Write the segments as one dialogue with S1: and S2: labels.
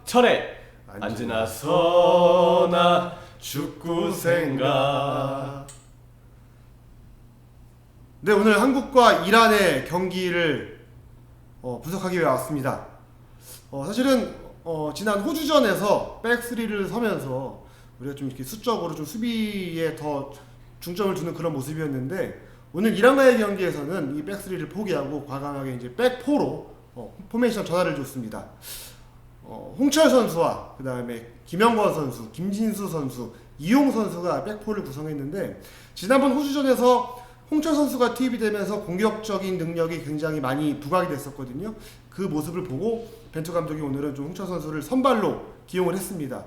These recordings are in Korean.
S1: 철에 앉으나 서나 축구 생각.
S2: 네, 오늘 한국과 이란의 경기를 분석하기 위해 왔습니다. 사실은 지난 호주전에서 백3를 서면서 우리가 좀 이렇게 수적으로 좀 수비에 더 중점을 두는 그런 모습이었는데, 오늘 이란과의 경기에서는 이 백3를 포기하고 과감하게 이제 백4로 포메이션 전환을 줬습니다. 홍철 선수와 그 다음에 김영권 선수, 김진수 선수, 이용 선수가 백4를 구성했는데, 지난번 호주전에서 홍철 선수가 투입이 되면서 공격적인 능력이 굉장히 많이 부각이 됐었거든요. 그 모습을 보고 벤투 감독이 오늘은 좀 홍철 선수를 선발로 기용을 했습니다.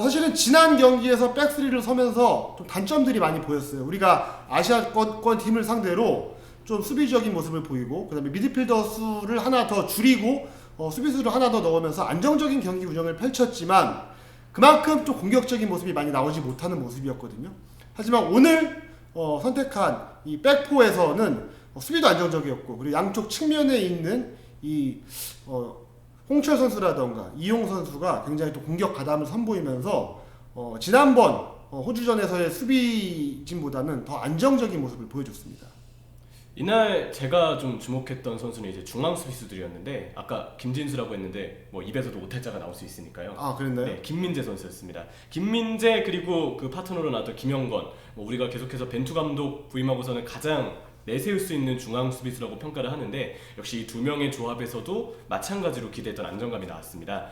S2: 사실은 지난 경기에서 백3를 서면서 좀 단점들이 많이 보였어요. 우리가 아시아권 팀을 상대로 좀 수비적인 모습을 보이고, 그 다음에 미드필더 수를 하나 더 줄이고 수비수를 하나 더 넣으면서 안정적인 경기 운영을 펼쳤지만, 그만큼 또 공격적인 모습이 많이 나오지 못하는 모습이었거든요. 하지만 오늘 선택한 이 백포에서는 수비도 안정적이었고, 그리고 양쪽 측면에 있는 이 홍철 선수라던가 이용 선수가 굉장히 또 공격 가담을 선보이면서 지난번 호주전에서의 수비진보다는 더 안정적인 모습을 보여줬습니다.
S1: 이날 제가 좀 주목했던 선수는 이제 중앙 수비수들이었는데, 아까 김진수라고 했는데 뭐 입에서도 오탈자가 나올 수 있으니까요.
S2: 아, 그랬나요?
S1: 네, 김민재 선수였습니다. 김민재, 그리고 그 파트너로 나왔던 김영권, 우리가 계속해서 벤투 감독 부임하고서는 가장 내세울 수 있는 중앙 수비수라고 평가를 하는데, 역시 이 두 명의 조합에서도 마찬가지로 기대했던 안정감이 나왔습니다.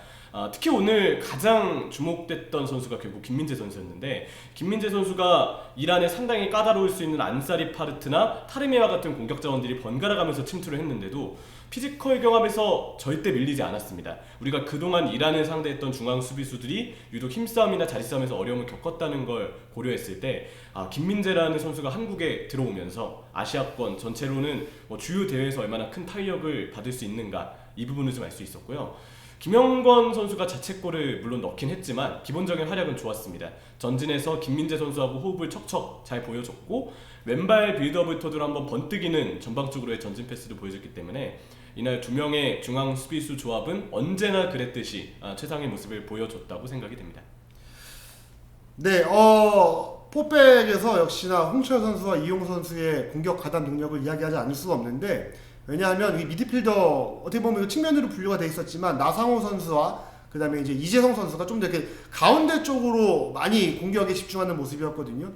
S1: 특히 오늘 가장 주목됐던 선수가 결국 김민재 선수였는데, 김민재 선수가 이란에 상당히 까다로울 수 있는 안사리 파르트나 타르미와 같은 공격 자원들이 번갈아가면서 침투를 했는데도 피지컬 경합에서 절대 밀리지 않았습니다. 우리가 그동안 이란을 상대했던 중앙 수비수들이 유독 힘싸움이나 자리싸움에서 어려움을 겪었다는 걸 고려했을 때, 김민재라는 선수가 한국에 들어오면서 아시아권 전체로는 주요 대회에서 얼마나 큰 탄력을 받을 수 있는가, 이 부분을 좀 알 수 있었고요. 김영권 선수가 자책골을 물론 넣긴 했지만 기본적인 활약은 좋았습니다. 전진에서 김민재 선수하고 호흡을 척척 잘 보여줬고, 왼발 빌드업을 토대로 한번 번뜩이는 전방쪽으로의 전진 패스를 보여줬기 때문에 이날 두 명의 중앙 수비수 조합은 언제나 그랬듯이 최상의 모습을 보여줬다고 생각이 됩니다.
S2: 네, 포백에서 역시나 홍철 선수와 이용 선수의 공격 가담 능력을 이야기하지 않을 수가 없는데, 왜냐하면 이 미드필더 어떻게 보면 측면으로 분류가 돼 있었지만 나상호 선수와 그 다음에 이제 이재성 선수가 좀 더 이렇게 가운데 쪽으로 많이 공격에 집중하는 모습이었거든요.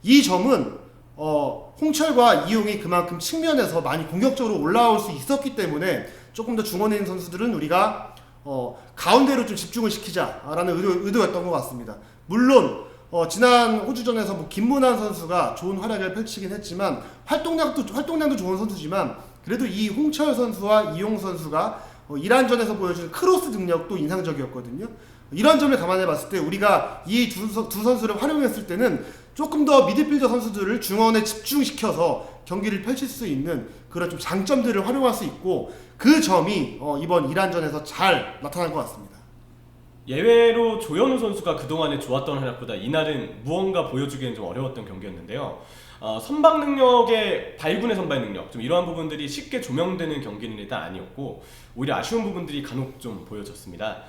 S2: 이 점은 홍철과 이용이 그만큼 측면에서 많이 공격적으로 올라올 수 있었기 때문에 조금 더 중원에 있는 선수들은 우리가 가운데로 좀 집중을 시키자라는 의도였던 것 같습니다. 물론 지난 호주전에서 김문환 선수가 좋은 활약을 펼치긴 했지만, 활동량도 좋은 선수지만, 그래도 이 홍철 선수와 이용 선수가 이란전에서 보여준 크로스 능력도 인상적이었거든요. 이런 점을 감안해 봤을 때 우리가 이 두 선수를 활용했을 때는 조금 더 미드필더 선수들을 중원에 집중시켜서 경기를 펼칠 수 있는 그런 좀 장점들을 활용할 수 있고, 그 점이 이번 이란전에서 잘 나타난 것 같습니다.
S1: 예외로 조현우 선수가 그동안에 좋았던 활약보다 이날은 무언가 보여주기엔 좀 어려웠던 경기였는데요. 선방 능력의 발군의 선발 능력, 좀 이러한 부분들이 쉽게 조명되는 경기는 일단 아니었고, 오히려 아쉬운 부분들이 간혹 좀 보여졌습니다.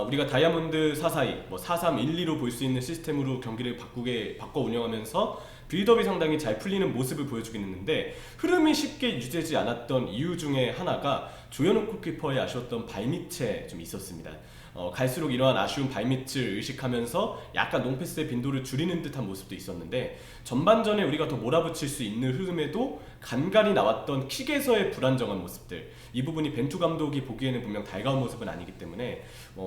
S1: 우리가 다이아몬드 442, 4-3-1-2로 볼 수 있는 시스템으로 경기를 바꿔 운영하면서 빌드업이 상당히 잘 풀리는 모습을 보여주긴 했는데, 흐름이 쉽게 유지되지 않았던 이유 중에 하나가 조현우 골키퍼의 아쉬웠던 발밑에 좀 있었습니다. 갈수록 이러한 아쉬운 발밑을 의식하면서 약간 롱패스의 빈도를 줄이는 듯한 모습도 있었는데, 전반전에 우리가 더 몰아붙일 수 있는 흐름에도 간간히 나왔던 킥에서의 불안정한 모습들, 이 부분이 벤투 감독이 보기에는 분명 달가운 모습은 아니기 때문에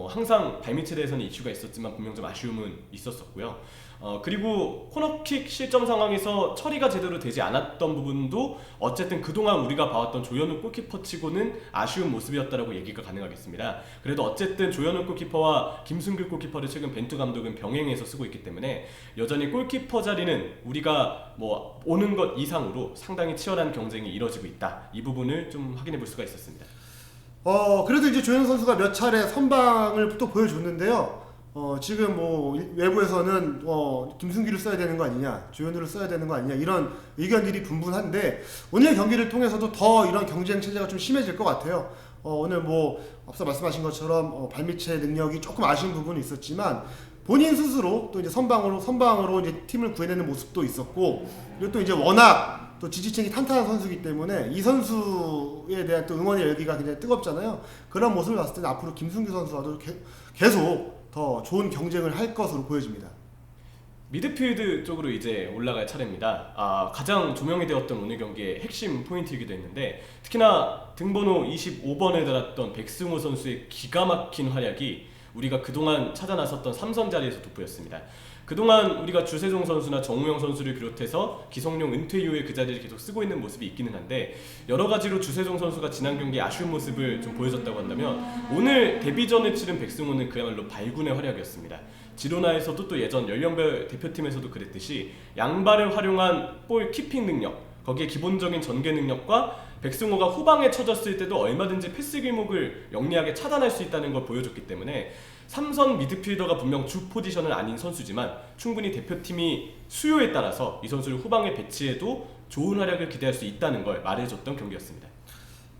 S1: 항상 발밑에 대해서는 이슈가 있었지만 분명 좀 아쉬움은 있었었고요. 그리고 코너킥 실점 상황에서 처리가 제대로 되지 않았던 부분도 어쨌든 그동안 우리가 봐왔던 조현우 골키퍼치고는 아쉬운 모습이었다라고 얘기가 가능하겠습니다. 그래도 어쨌든 조현우 골키퍼와 김승규 골키퍼를 최근 벤투 감독은 병행해서 쓰고 있기 때문에 여전히 골키퍼 자리는 우리가 오는 것 이상으로 상당히 치열한 경쟁이 이뤄지고 있다, 이 부분을 좀 확인해 볼 수가 있었습니다.
S2: 그래도 이제 조현우 선수가 몇 차례 선방을 또 보여줬는데요. 지금 외부에서는 김승규를 써야 되는 거 아니냐, 조현우를 써야 되는 거 아니냐, 이런 의견들이 분분한데, 오늘 경기를 통해서도 더 이런 경쟁 체제가 좀 심해질 것 같아요. 오늘 뭐 앞서 말씀하신 것처럼 발밑의 능력이 조금 아쉬운 부분이 있었지만 본인 스스로 또 이제 선방으로 이제 팀을 구해내는 모습도 있었고, 그리고 또 이제 워낙 또 지지층이 탄탄한 선수이기 때문에 이 선수에 대한 또 응원의 열기가 굉장히 뜨겁잖아요. 그런 모습을 봤을 때는 앞으로 김승규 선수와도 계속 더 좋은 경쟁을 할 것으로 보여집니다.
S1: 미드필드 쪽으로 이제 올라갈 차례입니다. 가장 조명이 되었던 오늘 경기의 핵심 포인트이기도 했는데, 특히나 등번호 25번에 달았던 백승호 선수의 기가 막힌 활약이 우리가 그동안 찾아 나섰던 3선 자리에서 돋보였습니다. 그동안 우리가 주세종 선수나 정우영 선수를 비롯해서 기성용 은퇴 이후에 그 자리를 계속 쓰고 있는 모습이 있기는 한데, 여러 가지로 주세종 선수가 지난 경기에 아쉬운 모습을 좀 보여줬다고 한다면, 오늘 데뷔전을 치른 백승호는 그야말로 발군의 활약이었습니다. 지로나에서도 또 예전 연령별 대표팀에서도 그랬듯이 양발을 활용한 볼 키핑 능력, 거기에 기본적인 전개 능력과 백승호가 후방에 쳐졌을 때도 얼마든지 패스 길목을 영리하게 차단할 수 있다는 걸 보여줬기 때문에, 삼선 미드필더가 분명 주 포지션은 아닌 선수지만 충분히 대표팀이 수요에 따라서 이 선수를 후방에 배치해도 좋은 활약을 기대할 수 있다는 걸 말해줬던 경기였습니다.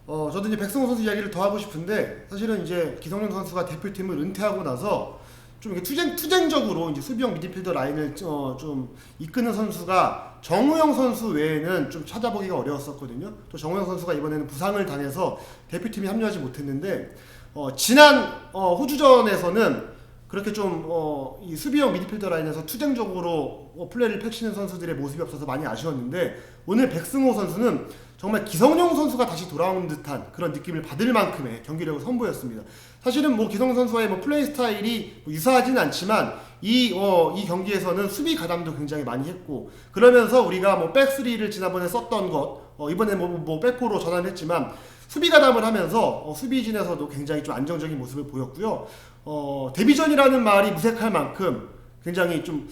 S2: 저도 이제 백승호 선수 이야기를 더 하고 싶은데, 사실은 이제 기성용 선수가 대표팀을 은퇴하고 나서 좀 이렇게 투쟁적으로 이제 수비형 미드필더 라인을 좀 이끄는 선수가 정우영 선수 외에는 좀 찾아보기가 어려웠었거든요. 또 정우영 선수가 이번에는 부상을 당해서 대표팀에 합류하지 못했는데, 지난 호주전에서는 그렇게 좀 이 수비형 미드필더 라인에서 투쟁적으로 플레이를 펼치는 선수들의 모습이 없어서 많이 아쉬웠는데, 오늘 백승호 선수는 정말 기성용 선수가 다시 돌아온 듯한 그런 느낌을 받을 만큼의 경기력을 선보였습니다. 사실은 뭐 기성용 선수와의 뭐 플레이 스타일이 유사하진 않지만 이 경기에서는 수비 가담도 굉장히 많이 했고, 그러면서 우리가 뭐 백스리를 지난번에 썼던 것 이번에 뭐 백포로 전환했지만 수비 가담을 하면서 수비진에서도 굉장히 좀 안정적인 모습을 보였고요. 데뷔전이라는 말이 무색할 만큼 굉장히 좀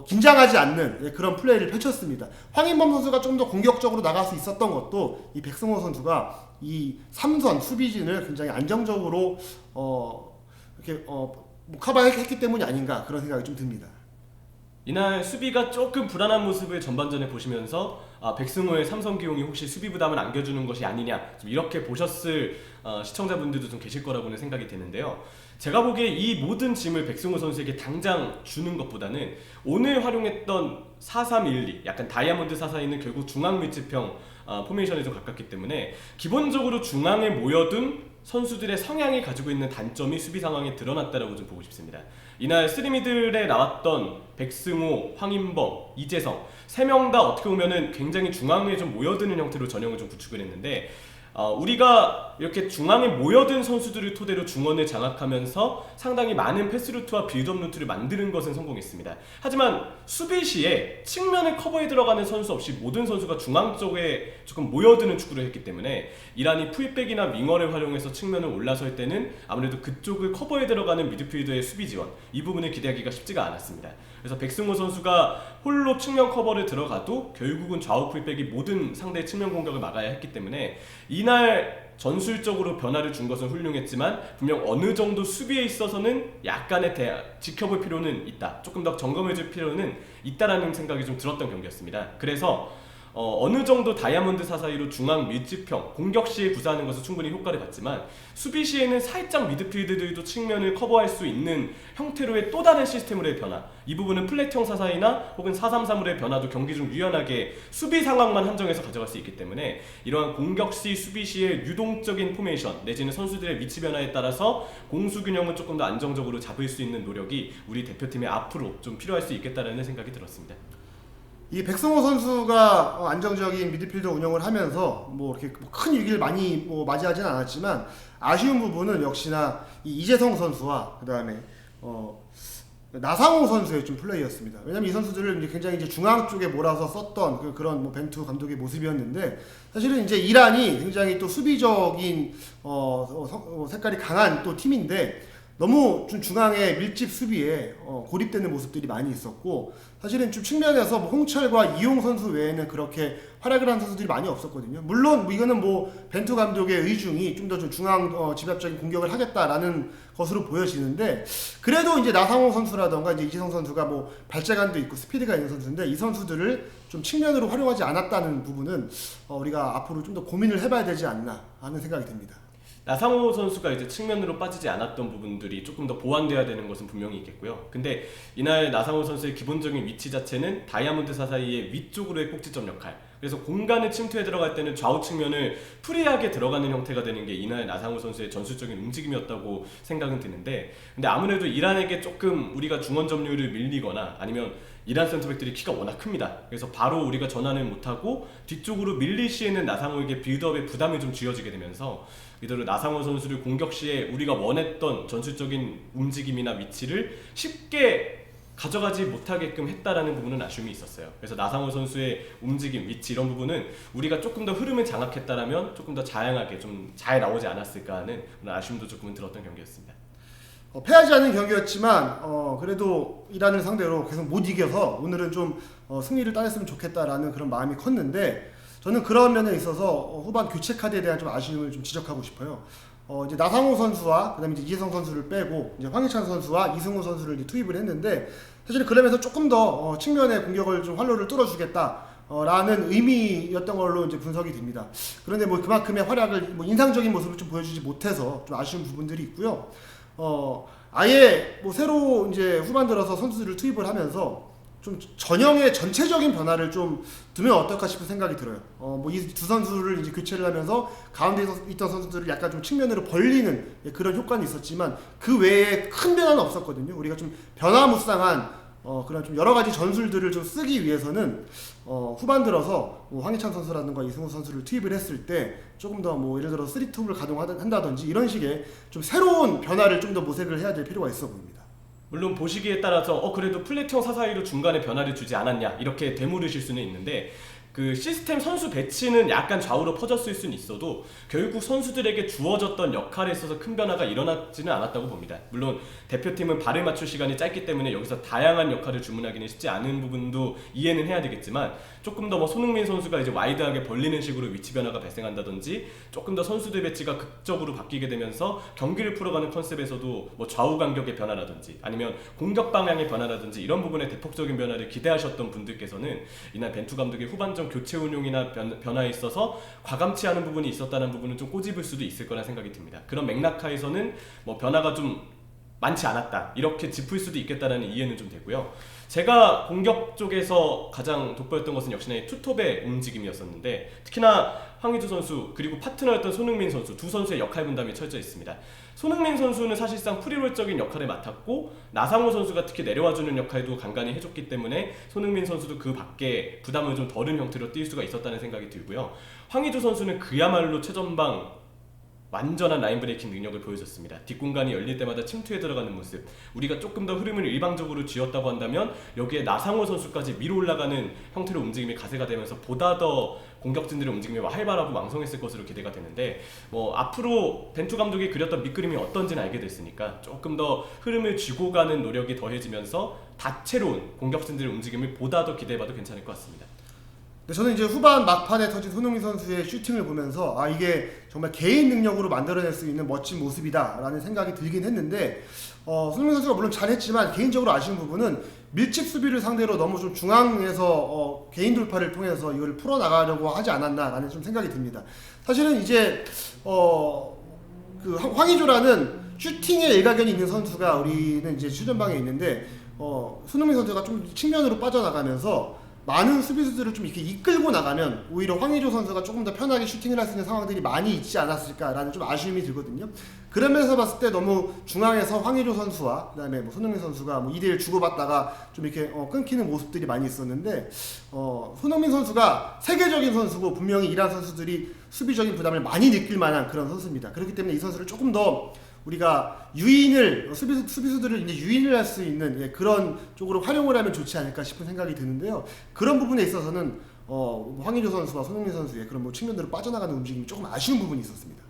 S2: 긴장하지 않는 그런 플레이를 펼쳤습니다. 황인범 선수가 좀 더 공격적으로 나갈 수 있었던 것도 이 백승호 선수가 이 3선 수비진을 굉장히 안정적으로 이렇게 커버했기 때문이 아닌가, 그런 생각이 좀 듭니다.
S1: 이날 수비가 조금 불안한 모습을 전반전에 보시면서 백승호의 삼성 기용이 혹시 수비 부담을 안겨주는 것이 아니냐, 좀 이렇게 보셨을 시청자분들도 좀 계실 거라고는 생각이 되는데요. 제가 보기에 이 모든 짐을 백승호 선수에게 당장 주는 것보다는 오늘 활용했던 4-3-1-2, 약간 다이아몬드 사사이는 결국 중앙 밀집형 포메이션에 좀 가깝기 때문에 기본적으로 중앙에 모여둔 선수들의 성향이 가지고 있는 단점이 수비 상황에 드러났다라고 좀 보고 싶습니다. 이날 쓰리미들에 나왔던 백승호, 황인범, 이재성 3명 다 어떻게 보면은 굉장히 중앙에 좀 모여드는 형태로 전형을 좀 구축을 했는데, 우리가 이렇게 중앙에 모여든 선수들을 토대로 중원을 장악하면서 상당히 많은 패스루트와 빌드업 루트를 만드는 것은 성공했습니다. 하지만 수비 시에 측면을 커버해 들어가는 선수 없이 모든 선수가 중앙 쪽에 조금 모여드는 축구를 했기 때문에, 이란이 풀백이나 윙어를 활용해서 측면을 올라설 때는 아무래도 그쪽을 커버해 들어가는 미드필더의 수비 지원, 이 부분을 기대하기가 쉽지가 않았습니다. 그래서 백승호 선수가 홀로 측면 커버를 들어가도 결국은 좌우 풀백이 모든 상대의 측면 공격을 막아야 했기 때문에, 이날 전술적으로 변화를 준 것은 훌륭했지만 분명 어느 정도 수비에 있어서는 약간의 지켜볼 필요는 있다, 조금 더 점검해줄 필요는 있다라는 생각이 좀 들었던 경기였습니다. 그래서 어느 정도 다이아몬드 사사이로 중앙 밀집형 공격 시에 구사하는 것은 충분히 효과를 봤지만, 수비 시에는 살짝 미드필드들도 측면을 커버할 수 있는 형태로의 또 다른 시스템으로의 변화, 이 부분은 플랫형 사사이나 혹은 4-3-3으로의 변화도 경기 중 유연하게 수비 상황만 한정해서 가져갈 수 있기 때문에, 이러한 공격 시, 수비 시의 유동적인 포메이션 내지는 선수들의 위치 변화에 따라서 공수 균형을 조금 더 안정적으로 잡을 수 있는 노력이 우리 대표팀의 앞으로 좀 필요할 수 있겠다라는 생각이 들었습니다.
S2: 이 백승호 선수가 안정적인 미드필더 운영을 하면서 뭐 이렇게 큰 위기를 많이 맞이하지는 않았지만, 아쉬운 부분은 역시나 이 이재성 선수와 그다음에 나상호 선수의 좀 플레이였습니다. 왜냐면 이 선수들을 굉장히 이제 중앙 쪽에 몰아서 썼던 그런 벤투 감독의 모습이었는데, 사실은 이제 이란이 굉장히 또 수비적인 색깔이 강한 또 팀인데, 너무 좀 중앙의 밀집 수비에 고립되는 모습들이 많이 있었고, 사실은 좀 측면에서 뭐 홍철과 이용 선수 외에는 그렇게 활약을 한 선수들이 많이 없었거든요. 물론 이거는 뭐 벤투 감독의 의중이 좀 더 좀 중앙 집합적인 공격을 하겠다라는 것으로 보여지는데, 그래도 이제 나상호 선수라던가 이제 이재성 선수가 뭐 발재간도 있고 스피드가 있는 선수인데, 이 선수들을 좀 측면으로 활용하지 않았다는 부분은 우리가 앞으로 좀 더 고민을 해봐야 되지 않나 하는 생각이 듭니다.
S1: 나상호 선수가 이제 측면으로 빠지지 않았던 부분들이 조금 더 보완돼야 되는 것은 분명히 있겠고요. 근데 이날 나상호 선수의 기본적인 위치 자체는 다이아몬드 사사이의 위쪽으로의 꼭지점 역할. 그래서 공간을 침투해 들어갈 때는 좌우 측면을 프리하게 들어가는 형태가 되는 게 이날 나상호 선수의 전술적인 움직임이었다고 생각은 드는데, 근데 아무래도 이란에게 조금 우리가 중원 점유율을 밀리거나 아니면 이란 센터백들이 키가 워낙 큽니다. 그래서 바로 우리가 전환을 못하고 뒤쪽으로 밀릴 시에는 나상호에게 빌드업에 부담이 좀 쥐어지게 되면서 이대로 나상호 선수를 공격 시에 우리가 원했던 전술적인 움직임이나 위치를 쉽게 가져가지 못하게끔 했다라는 부분은 아쉬움이 있었어요. 그래서 나상호 선수의 움직임, 위치 이런 부분은 우리가 조금 더 흐름을 장악했다라면 조금 더 다양하게 좀 잘 나오지 않았을까 하는 그런 아쉬움도 조금은 들었던 경기였습니다.
S2: 패하지 않은 경기였지만 그래도 이란을 상대로 계속 못 이겨서 오늘은 좀 승리를 따냈으면 좋겠다라는 그런 마음이 컸는데, 저는 그런 면에 있어서 후반 교체 카드에 대한 좀 아쉬움을 좀 지적하고 싶어요. 이제 나상호 선수와 그다음에 이제 이재성 선수를 빼고 이제 황희찬 선수와 이승우 선수를 이제 투입을 했는데, 사실 그러면서 조금 더 측면의 공격을 좀 활로를 뚫어주겠다. 라는 의미였던 걸로 이제 분석이 됩니다. 그런데 뭐 그만큼의 활약을 뭐 인상적인 모습을 좀 보여주지 못해서 좀 아쉬운 부분들이 있고요. 아예 뭐 새로 이제 후반 들어서 선수들을 투입을 하면서 좀 전형의 전체적인 변화를 좀 두면 어떨까 싶은 생각이 들어요. 뭐 이 두 선수를 이제 교체를 하면서 가운데 있던 선수들을 약간 좀 측면으로 벌리는 그런 효과는 있었지만 그 외에 큰 변화는 없었거든요. 우리가 좀 변화무쌍한 그런 좀 여러 가지 전술들을 좀 쓰기 위해서는 후반 들어서 뭐 황희찬 선수라든가 이승우 선수를 투입을 했을 때 조금 더 뭐 예를 들어 3톱을 가동한다든지 이런 식의 좀 새로운 변화를 좀 더 모색을 해야 될 필요가 있어 보입니다.
S1: 물론 보시기에 따라서 그래도 플랫형 사사이로 중간에 변화를 주지 않았냐 이렇게 되물으실 수는 있는데, 그 시스템 선수 배치는 약간 좌우로 퍼졌을 수는 있어도 결국 선수들에게 주어졌던 역할에 있어서 큰 변화가 일어나지는 않았다고 봅니다. 물론 대표팀은 발을 맞출 시간이 짧기 때문에 여기서 다양한 역할을 주문하기는 쉽지 않은 부분도 이해는 해야 되겠지만, 조금 더 뭐 손흥민 선수가 이제 와이드하게 벌리는 식으로 위치 변화가 발생한다든지 조금 더 선수들 배치가 극적으로 바뀌게 되면서 경기를 풀어가는 컨셉에서도 뭐 좌우 간격의 변화라든지 아니면 공격 방향의 변화라든지 이런 부분에 대폭적인 변화를 기대하셨던 분들께서는 이날 벤투 감독의 후반전 교체 운용이나 변화에 있어서 과감치 않은 부분이 있었다는 부분은 좀 꼬집을 수도 있을 거라 생각이 듭니다. 그런 맥락하에서는 뭐 변화가 좀 많지 않았다 이렇게 짚을 수도 있겠다라는 이해는 좀 되고요. 제가 공격 쪽에서 가장 돋보였던 것은 역시나 이 투톱의 움직임이었었는데, 특히나 황의조 선수 그리고 파트너였던 손흥민 선수 두 선수의 역할 분담이 철저히 있습니다. 손흥민 선수는 사실상 프리롤적인 역할을 맡았고 나상호 선수가 특히 내려와주는 역할도 간간히 해줬기 때문에 손흥민 선수도 그 밖에 부담을 좀 덜은 형태로 뛸 수가 있었다는 생각이 들고요. 황의조 선수는 그야말로 최전방 완전한 라인 브레이킹 능력을 보여줬습니다. 뒷공간이 열릴 때마다 침투해 들어가는 모습, 우리가 조금 더 흐름을 일방적으로 쥐었다고 한다면 여기에 나상호 선수까지 위로 올라가는 형태로 움직임이 가세가 되면서 보다 더 공격진들의 움직임이 활발하고 왕성했을 것으로 기대가 되는데, 뭐 앞으로 벤투 감독이 그렸던 밑그림이 어떤지는 알게 됐으니까 조금 더 흐름을 쥐고 가는 노력이 더해지면서 다채로운 공격진들의 움직임을 보다 더 기대해봐도 괜찮을 것 같습니다.
S2: 저는 이제 후반 막판에 터진 손흥민 선수의 슈팅을 보면서 이게 정말 개인 능력으로 만들어낼 수 있는 멋진 모습이다라는 생각이 들긴 했는데, 손흥민 선수가 물론 잘했지만 개인적으로 아쉬운 부분은 밀집 수비를 상대로 너무 좀 중앙에서 개인 돌파를 통해서 이걸 풀어나가려고 하지 않았나라는 좀 생각이 듭니다. 사실은 이제 그 황의조라는 슈팅에 일가견이 있는 선수가 우리는 이제 최전방에 있는데, 손흥민 선수가 좀 측면으로 빠져나가면서 많은 수비수들을 좀 이렇게 이끌고 나가면 오히려 황의조 선수가 조금 더 편하게 슈팅을 할 수 있는 상황들이 많이 있지 않았을까라는 좀 아쉬움이 들거든요. 그런 면에서 봤을 때 너무 중앙에서 황의조 선수와 그다음에 뭐 손흥민 선수가 뭐 2대1 주고받다가 좀 이렇게 끊기는 모습들이 많이 있었는데, 손흥민 선수가 세계적인 선수고 분명히 이란 선수들이 수비적인 부담을 많이 느낄 만한 그런 선수입니다. 그렇기 때문에 이 선수를 조금 더 우리가 유인을 수비수들을 이제 유인을 할 수 있는 그런 쪽으로 활용을 하면 좋지 않을까 싶은 생각이 드는데요. 그런 부분에 있어서는 황의조 선수와 손흥민 선수의 그런 뭐 측면으로 빠져나가는 움직임이 조금 아쉬운 부분이 있었습니다.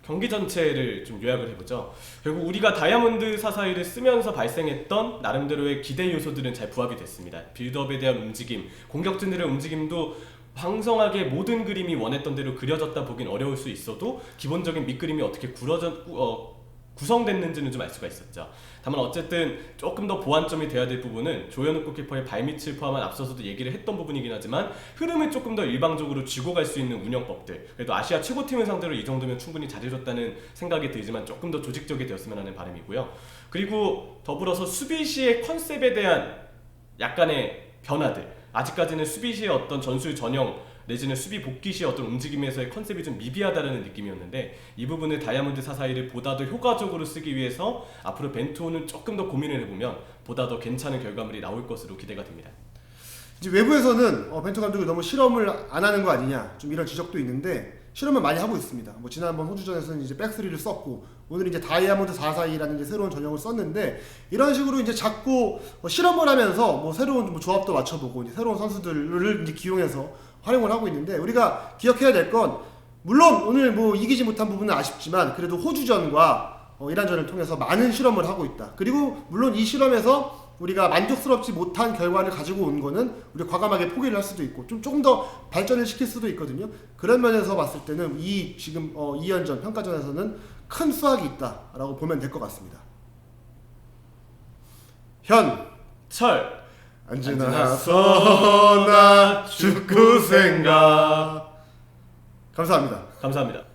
S1: 경기 전체를 좀 요약을 해보죠. 결국 우리가 다이아몬드 사사이를 쓰면서 발생했던 나름대로의 기대 요소들은 잘 부합이 됐습니다. 빌드업에 대한 움직임, 공격진들의 움직임도 황성하게 모든 그림이 원했던 대로 그려졌다 보긴 어려울 수 있어도 기본적인 밑그림이 어떻게 구성됐는지는 좀 알 수가 있었죠. 다만 어쨌든 조금 더 보완점이 돼야 될 부분은 조현욱 골키퍼의 발밑을 포함한 앞서서도 얘기를 했던 부분이긴 하지만 흐름을 조금 더 일방적으로 쥐고 갈 수 있는 운영법들, 그래도 아시아 최고팀을 상대로 이 정도면 충분히 잘해줬다는 생각이 들지만 조금 더 조직적이 되었으면 하는 바람이고요. 그리고 더불어서 수비 시의 컨셉에 대한 약간의 변화들, 아직까지는 수비 시의 어떤 전술 전형 내지는 수비 복귀 시의 어떤 움직임에서의 컨셉이 좀 미비하다는 느낌이었는데, 이 부분을 다이아몬드 사사이를 보다 더 효과적으로 쓰기 위해서 앞으로 벤투호는 조금 더 고민을 해보면 보다 더 괜찮은 결과물이 나올 것으로 기대가 됩니다.
S2: 이제 외부에서는 벤투 감독이 너무 실험을 안 하는 거 아니냐, 좀 이런 지적도 있는데 실험을 많이 하고 있습니다. 뭐 지난번 호주전에서는 이제 백스리를 썼고, 오늘 이제 다이아몬드 442라는 이제 새로운 전형을 썼는데, 이런 식으로 이제 자꾸 실험을 하면서 뭐 새로운 뭐 조합도 맞춰보고 이제 새로운 선수들을 이제 기용해서 활용을 하고 있는데, 우리가 기억해야 될 건, 물론 오늘 뭐 이기지 못한 부분은 아쉽지만 그래도 호주전과 이란전을 통해서 많은 실험을 하고 있다. 그리고 물론 이 실험에서 우리가 만족스럽지 못한 결과를 가지고 온 거는 우리 과감하게 포기를 할 수도 있고 좀 조금 더 발전을 시킬 수도 있거든요. 그런 면에서 봤을 때는 이 지금 2연전 평가전에서는 큰 수확이 있다라고 보면 될 것 같습니다.
S1: 철
S2: 언제나 서나 축구 생각. 감사합니다.
S1: 감사합니다.